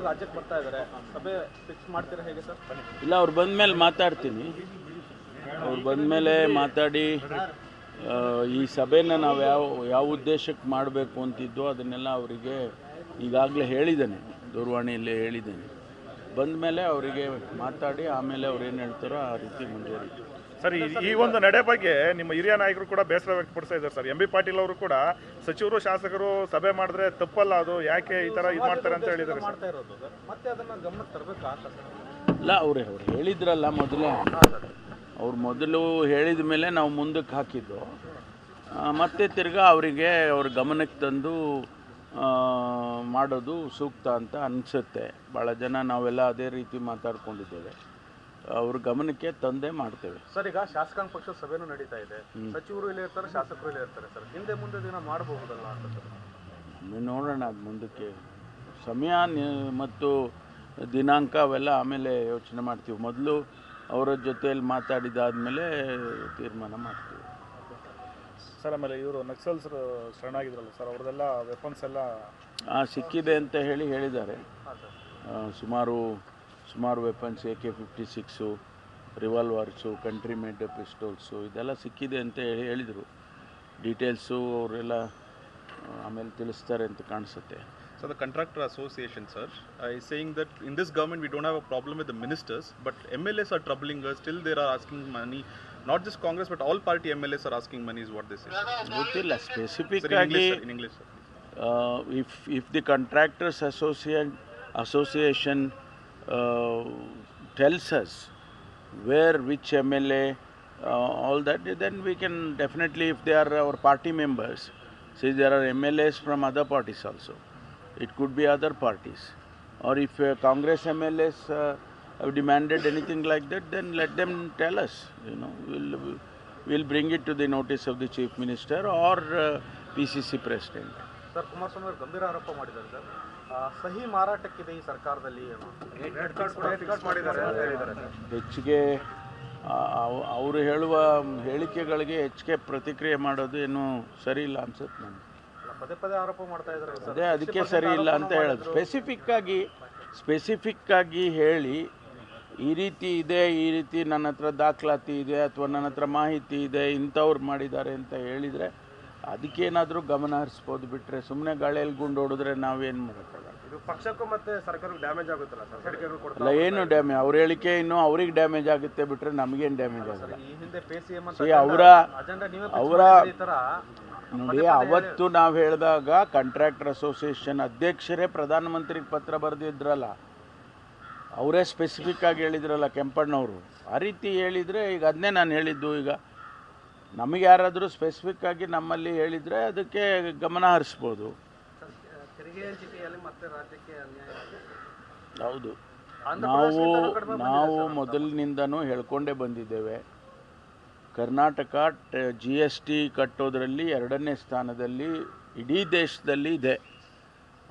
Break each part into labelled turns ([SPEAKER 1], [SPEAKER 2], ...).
[SPEAKER 1] ರಾಜ್ಯಕ್ಕೆ ಬರ್ತಾ ಇದ್ದಾರೆ, ಸಭೆ ಫಿಕ್ಸ್ ಮಾಡ್ತೀರಾ ಹೇಗೆ ಸರ್?
[SPEAKER 2] ಇಲ್ಲ, ಅವ್ರು ಬಂದಮೇಲೆ ಮಾತಾಡ್ತೀನಿ. ಅವ್ರು ಬಂದಮೇಲೆ ಮಾತಾಡಿ ಈ ಸಭೆನ ನಾವು ಯಾವ ಉದ್ದೇಶಕ್ಕೆ ಮಾಡಬೇಕು ಅಂತಿದ್ದೋ ಅದನ್ನೆಲ್ಲ ಅವರಿಗೆ ಈಗಾಗಲೇ ಹೇಳಿದ್ದೇನೆ, ದೂರವಾಣಿಯಲ್ಲಿ ಹೇಳಿದ್ದೇನೆ. ಬಂದಮೇಲೆ ಅವರಿಗೆ ಮಾತಾಡಿ ಆಮೇಲೆ ಅವ್ರು ಏನು ಹೇಳ್ತಾರೋ ಆ ರೀತಿ ಮುಂದುವರಿತೀವಿ.
[SPEAKER 3] ಸರ್, ಈ ಒಂದು ನಡೆ ಬಗ್ಗೆ ನಿಮ್ಮ ಹಿರಿಯ ನಾಯಕರು ಕೂಡ ಬೇಸರ ವ್ಯಕ್ತಪಡಿಸ್ತಾ ಇದ್ದಾರೆ ಸರ್. ಎಂ ಬಿ ಪಾಟೀಲ್ ಅವರು ಕೂಡ ಸಚಿವರು ಶಾಸಕರು ಸಭೆ ಮಾಡಿದ್ರೆ ತಪ್ಪಲ್ಲ, ಅದು ಯಾಕೆ ಈ ಥರ ಇದು ಮಾಡ್ತಾರೆ ಅಂತ ಹೇಳಿದ್ದಾರೆ.
[SPEAKER 1] ಮತ್ತೆ ಅದನ್ನ ಗಮನಕ್ಕೆ ತರಬೇಕಾಗ್ತದೆ.
[SPEAKER 2] ಇಲ್ಲ, ಅವ್ರು ಹೇಳಿದ್ರಲ್ಲ ಮೊದಲೇ, ಅವ್ರು ಮೊದಲು ಹೇಳಿದ ಮೇಲೆ ನಾವು ಮುಂದಕ್ಕೆ ಹಾಕಿದ್ದು. ಮತ್ತೆ ತಿರ್ಗಾ ಅವರಿಗೆ ಅವ್ರ ಗಮನಕ್ಕೆ ತಂದು ಮಾಡೋದು ಸೂಕ್ತ ಅಂತ ಅನಿಸುತ್ತೆ. ಭಾಳ ಜನ ನಾವೆಲ್ಲ ಅದೇ ರೀತಿ ಮಾತಾಡ್ಕೊಂಡಿದ್ದೇವೆ. ಅವ್ರ ಗಮನಕ್ಕೆ ತಂದೆ ಮಾಡ್ತೇವೆ.
[SPEAKER 1] ಸರ್, ಈಗ ಶಾಸಕಾಂಗ ಪಕ್ಷದ ಸಭೆನೂ ನಡೀತಾ ಇದೆ, ಸಚಿವರು ಇಲ್ಲೇ ಇರ್ತಾರೆ, ಶಾಸಕರು ಇಲ್ಲೇ ಇರ್ತಾರೆ ಸರ್. ಹಿಂದೆ ಮುಂದೆ ದಿನ ಮಾಡಬಹುದಲ್ಲ ಅಂತ ಸರ್?
[SPEAKER 2] ನೋಡೋಣ, ಅದು ಮುಂದಕ್ಕೆ ಸಮಯ ಮತ್ತು ದಿನಾಂಕ ಅವೆಲ್ಲ ಆಮೇಲೆ ಯೋಚನೆ ಮಾಡ್ತೀವಿ. ಮೊದಲು ಅವರ ಜೊತೆಯಲ್ಲಿ ಮಾತಾಡಿದಾದ್ಮೇಲೆ ತೀರ್ಮಾನ ಮಾಡ್ತೀವಿ.
[SPEAKER 3] ಸರ್, ಆಮೇಲೆ ಇವರು ನಕ್ಸಲ್ಸ್ ಶರಣಾಗಿದ್ರಲ್ಲ ಸರ್, ಅವ್ರದ್ದೆಲ್ಲ ವೆಪನ್ಸ್ ಎಲ್ಲ
[SPEAKER 2] ಸಿಕ್ಕಿದೆ ಅಂತ ಹೇಳಿದ್ದಾರೆ. ಸುಮಾರು ವೆಪನ್ಸ್, AK-56, ರಿವಾಲ್ವರ್ಸು, ಕಂಟ್ರಿ ಮೇಡ್ ಪಿಸ್ಟೋಲ್ಸು ಇದೆಲ್ಲ ಸಿಕ್ಕಿದೆ ಅಂತ ಹೇಳಿದರು. ಡೀಟೇಲ್ಸು ಅವರೆಲ್ಲ ಆಮೇಲೆ ತಿಳಿಸ್ತಾರೆ ಅಂತ ಕಾಣಿಸುತ್ತೆ.
[SPEAKER 4] So the contractor association, sir, is saying that in this government we don't have a problem with the ministers, but MLAs are troubling us. Still they are asking money. Not just Congress, but all party MLAs are asking money is what they say.
[SPEAKER 2] ಗೊತ್ತಿಲ್ಲ specific
[SPEAKER 4] Sir,
[SPEAKER 2] ಆಗಿ.
[SPEAKER 4] in English, sir.
[SPEAKER 2] If the contractors association tells us which MLA, all that, then we can definitely, if they are our party members, see there are MLAs from other parties also. It could be other parties. Or if Congress MLAs have demanded anything like that, then let them tell us. We'll bring it to the notice of the Chief Minister or PCC President.
[SPEAKER 1] Sir, Kumaraswamy ಅವರು ಗಂಭೀರ ಆರೋಪ ಮಾಡಿದ್ದಾರೆ sir. ಸಹಿ ಮಾರಾಟಕ್ಕಿದೆ ಈ ಸರ್ಕಾರದಲ್ಲಿ,
[SPEAKER 2] ಹೆಚ್ಚಿಗೆ ಅವರು ಹೇಳುವ ಹೇಳಿಕೆಗಳಿಗೆ ಹೆಚ್ಚಿಗೆ ಪ್ರತಿಕ್ರಿಯೆ ಮಾಡೋದು ಏನು ಸರಿ ಇಲ್ಲ ಅನ್ಸುತ್ತೆ ನನಗೆ.
[SPEAKER 1] ಪದೇ ಪದೇ ಆರೋಪ ಮಾಡ್ತಾ ಇದ್ದಾರೆ.
[SPEAKER 2] ಅದೇ ಅದಕ್ಕೆ ಸರಿ ಇಲ್ಲ ಅಂತ ಹೇಳೋದು. ಸ್ಪೆಸಿಫಿಕ್ ಆಗಿ ಹೇಳಿ ಈ ರೀತಿ ಇದೆ, ಈ ರೀತಿ ನನ್ನ ಹತ್ರ ದಾಖಲಾತಿ ಇದೆ ಅಥವಾ ನನ್ನ ಹತ್ರ ಮಾಹಿತಿ ಇದೆ, ಇಂಥವ್ರು ಮಾಡಿದ್ದಾರೆ ಅಂತ ಹೇಳಿದರೆ ಅದಕ್ಕೇನಾದರೂ ಗಮನ ಹರಿಸ್ಬೋದು. ಬಿಟ್ಟರೆ ಸುಮ್ಮನೆ ಗಾಳಿಯಲ್ಲಿ ಗುಂಡು ಹೊಡೆದ್ರೆ ನಾವೇನು ಮಾಡೋಕ್ಕಾಗಲ್ಲ.
[SPEAKER 1] ಇದು ಪಕ್ಷಕ್ಕೂ ಮತ್ತೆ ಸರ್ಕಾರಕ್ಕೆ ಡ್ಯಾಮೇಜ್ ಆಗುತ್ತಲ್ಲ ಸರ್? ಹೇಳಿಕೆಗಳು ಕೊಡ್ತಾರೆ.
[SPEAKER 2] ಅಲ್ಲ, ಏನು ಡ್ಯಾಮೇಜ್? ಅವ್ರ ಹೇಳಿಕೆ ಇನ್ನೂ ಅವ್ರಿಗೆ ಡ್ಯಾಮೇಜ್ ಆಗುತ್ತೆ, ಬಿಟ್ಟರೆ ನಮಗೇನು ಡ್ಯಾಮೇಜ್ ಆಗಲ್ಲ.
[SPEAKER 1] ಈ ಹಿಂದೆ PCM
[SPEAKER 2] ಅವರ ನೋಡಿ, ಅವತ್ತು ನಾವು ಹೇಳಿದಾಗ ಕಾಂಟ್ರಾಕ್ಟರ್ ಅಸೋಸಿಯೇಷನ್ ಅಧ್ಯಕ್ಷರೇ ಪ್ರಧಾನಮಂತ್ರಿಗೆ ಪತ್ರ ಬರೆದಿದ್ರಲ್ಲ, ಅವರೇ ಸ್ಪೆಸಿಫಿಕ್ ಆಗಿ ಹೇಳಿದ್ರಲ್ಲ ಕೆಂಪಣ್ಣವರು. ಆ ರೀತಿ ಹೇಳಿದರೆ ಈಗ ಅದನ್ನೇ ನಾನು ಹೇಳಿದ್ದು. ಈಗ ನಮಗೆ ಯಾರಾದರೂ ಸ್ಪೆಸಿಫಿಕ್ ಆಗಿ ನಮ್ಮಲ್ಲಿ ಹೇಳಿದರೆ ಅದಕ್ಕೆ ಗಮನ ಹರಿಸ್ಬೋದು. ಹೌದು, ನಾವು ಮೊದಲಿನಿಂದನೂ ಹೇಳ್ಕೊಂಡೇ ಬಂದಿದ್ದೇವೆ. ಕರ್ನಾಟಕ GST ಕಟ್ಟೋದ್ರಲ್ಲಿ 2ನೇ ಸ್ಥಾನದಲ್ಲಿ ಇಡೀ ದೇಶದಲ್ಲಿ ಇದೆ.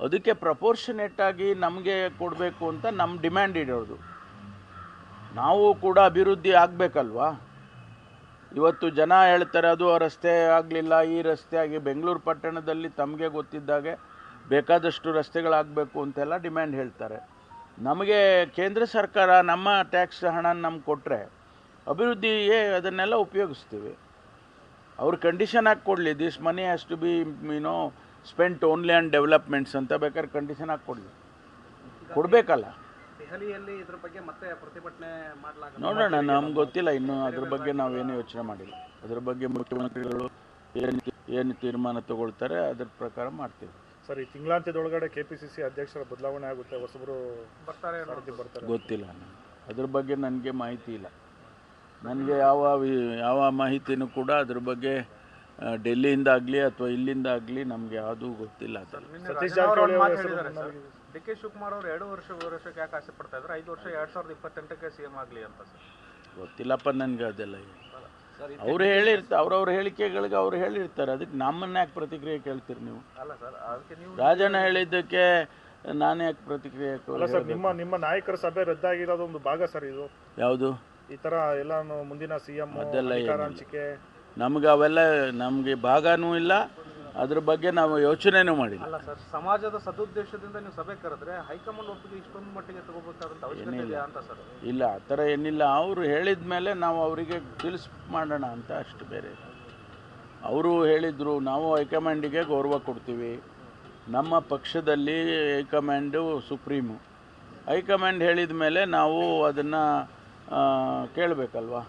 [SPEAKER 2] ಅದಕ್ಕೆ ಪ್ರಪೋರ್ಷನೇಟ್ ಆಗಿ ನಮಗೆ ಕೊಡಬೇಕು ಅಂತ ನಮ್ಮ ಡಿಮ್ಯಾಂಡ್ ಇರೋದು. ನಾವು ಕೂಡ ಅಭಿವೃದ್ಧಿ ಆಗಬೇಕಲ್ವಾ? ಇವತ್ತು ಜನ ಹೇಳ್ತಾರೆ ಅದು ರಸ್ತೆ ಆಗಲಿಲ್ಲ, ಈ ರಸ್ತೆ ಆಗಿ. ಬೆಂಗಳೂರು ಪಟ್ಟಣದಲ್ಲಿ ತಮಗೆ ಗೊತ್ತಿದ್ದಾಗೆ ಬೇಕಾದಷ್ಟು ರಸ್ತೆಗಳಾಗಬೇಕು ಅಂತೆಲ್ಲ ಡಿಮ್ಯಾಂಡ್ ಹೇಳ್ತಾರೆ. ನಮಗೆ ಕೇಂದ್ರ ಸರ್ಕಾರ ನಮ್ಮ ಟ್ಯಾಕ್ಸ್ ಹಣ ನಮ್ಗೆ ಕೊಟ್ಟರೆ ಅಭಿವೃದ್ಧಿಗೆ ಅದನ್ನೆಲ್ಲ ಉಪಯೋಗಿಸ್ತೀವಿ. ಅವ್ರು ಕಂಡೀಷನ್ ಹಾಕಿ ಕೊಡಲಿ, this money has to be spent only on developments ಅಂತ ಬೇಕಾದ್ರೆ ಕಂಡೀಷನ್ ಹಾಕಿ ಕೊಡಲಿ, ಕೊಡಬೇಕಲ್ಲ.
[SPEAKER 1] ದೆಹಲಿಯಲ್ಲಿ ಇದ್ರ ಬಗ್ಗೆ ಮತ್ತೆ ಪ್ರತಿಭಟನೆ ಮಾಡಲಾಗುತ್ತೆ.
[SPEAKER 2] ನೋಡೋಣ, ನಮ್ಗೆ ಗೊತ್ತಿಲ್ಲ ಇನ್ನೂ ಅದ್ರ ಬಗ್ಗೆ ನಾವೇನು ಯೋಚನೆ ಮಾಡಿಲ್ಲ. ಅದ್ರ ಬಗ್ಗೆ ಮುಖ್ಯಮಂತ್ರಿಗಳು ಏನು ತೀರ್ಮಾನ ತಗೊಳ್ತಾರೆ ಅದ್ರ ಪ್ರಕಾರ ಮಾಡ್ತೀವಿ.
[SPEAKER 3] ಸರ್, ಈ ತಿಂಗಳಾಂತ್ಯದೊಳಗಡೆ KPCC ಅಧ್ಯಕ್ಷರ ಬದಲಾವಣೆ ಆಗುತ್ತೆ, ಹೊಸಬರು ಬರ್ತಾರೆ?
[SPEAKER 2] ಗೊತ್ತಿಲ್ಲ, ಅದ್ರ ಬಗ್ಗೆ ನನಗೆ ಮಾಹಿತಿ ಇಲ್ಲ. ನನಗೆ ಯಾವ ಮಾಹಿತಿನೂ ಕೂಡ ಅದ್ರ ಬಗ್ಗೆ ಡೆಲ್ಲಿಯಿಂದ ಆಗಲಿ ಅಥವಾ ಇಲ್ಲಿಂದ ಆಗಲಿ ನಮಗೆ ಯಾವುದೂ ಗೊತ್ತಿಲ್ಲ.
[SPEAKER 3] ಸತೀಶ್ ಜಾರಕಿಹೊಳಿ
[SPEAKER 1] DK ಶಿವಕುಮಾರ್ ಅವರು 2 ವರ್ಷಕ್ಕೆ ಯಾಕೆ ಆಸೆ ಪಡ್ತಾ ಇದ್ದಾರೆ? 5 ವರ್ಷ 2028ಕ್ಕೆ CM ಆಗಲಿ ಅಂತ ಸರ್?
[SPEAKER 2] ಗೊತ್ತಿಲ್ಲಪ್ಪ ನನಗೆ ಅದೆಲ್ಲ. ಅವರು ಅವ್ರವ್ರ ಹೇಳಿಕೆಗಳಿಗೆ ಅವ್ರು ಹೇಳಿರ್ತಾರೆ, ಅದಕ್ಕೆ ನಮ್ಮನ್ನ ಯಾಕೆ ಪ್ರತಿಕ್ರಿಯೆ ಕೇಳ್ತೀರಿ ನೀವು?
[SPEAKER 1] ಅಲ್ಲ ಸರ್, ಅದಕ್ಕೆ ನೀವು
[SPEAKER 2] ರಾಜಣ್ಣ ಹೇಳಿದ್ದಕ್ಕೆ ನಾನು ಯಾಕೆ ಪ್ರತಿಕ್ರಿಯೆ?
[SPEAKER 3] ನಿಮ್ಮ ನಾಯಕರ ಸಭೆ ರದ್ದಾಗಿರೋದು ಒಂದು ಭಾಗ ಸರ್ ಇದು.
[SPEAKER 2] ಯಾವುದು?
[SPEAKER 3] ಈ ಥರ ಎಲ್ಲ ಮುಂದಿನ CM
[SPEAKER 2] ಅದೆಲ್ಲ
[SPEAKER 3] ಹಂಚಿಕೆ
[SPEAKER 2] ನಮ್ಗೆ ಅವೆಲ್ಲ ನಮಗೆ ಭಾಗನೂ ಇಲ್ಲ, ಅದ್ರ ಬಗ್ಗೆ ನಾವು ಯೋಚನೆನೂ ಮಾಡಿಲ್ಲ.
[SPEAKER 1] ಅಲ್ಲ ಸರ್, ಸಮಾಜದ ಸದುದ್ದೇಶದಿಂದ ನೀವು ಸಭೆ ಕರೆದ್ರೆ ಹೈಕಮಾಂಡ್ ಒಪ್ಪಿಗೆ ಇಷ್ಟೊಂದು ಮಟ್ಟಿಗೆ ತಗೋಬೇಕಾದಂತ ಅವಶ್ಯಕತೆ ಇದೆಯಾ ಅಂತ ಸರ್?
[SPEAKER 2] ಇಲ್ಲ, ಆ ಥರ ಏನಿಲ್ಲ. ಅವರು ಹೇಳಿದ ಮೇಲೆ ನಾವು ಅವರಿಗೆ ಮಾಡೋಣ ಅಂತ ಅಷ್ಟು. ಬೇರೆ ಅವರು ಹೇಳಿದರು ನಾವು ಹೈಕಮಾಂಡಿಗೆ ಗೌರವ ಕೊಡ್ತೀವಿ, ನಮ್ಮ ಪಕ್ಷದಲ್ಲಿ ಹೈಕಮಾಂಡು ಸುಪ್ರೀಮು. ಹೈಕಮಾಂಡ್ ಹೇಳಿದ ಮೇಲೆ ನಾವು ಅದನ್ನು ಕೇಳಬೇಕಲ್ವಾ.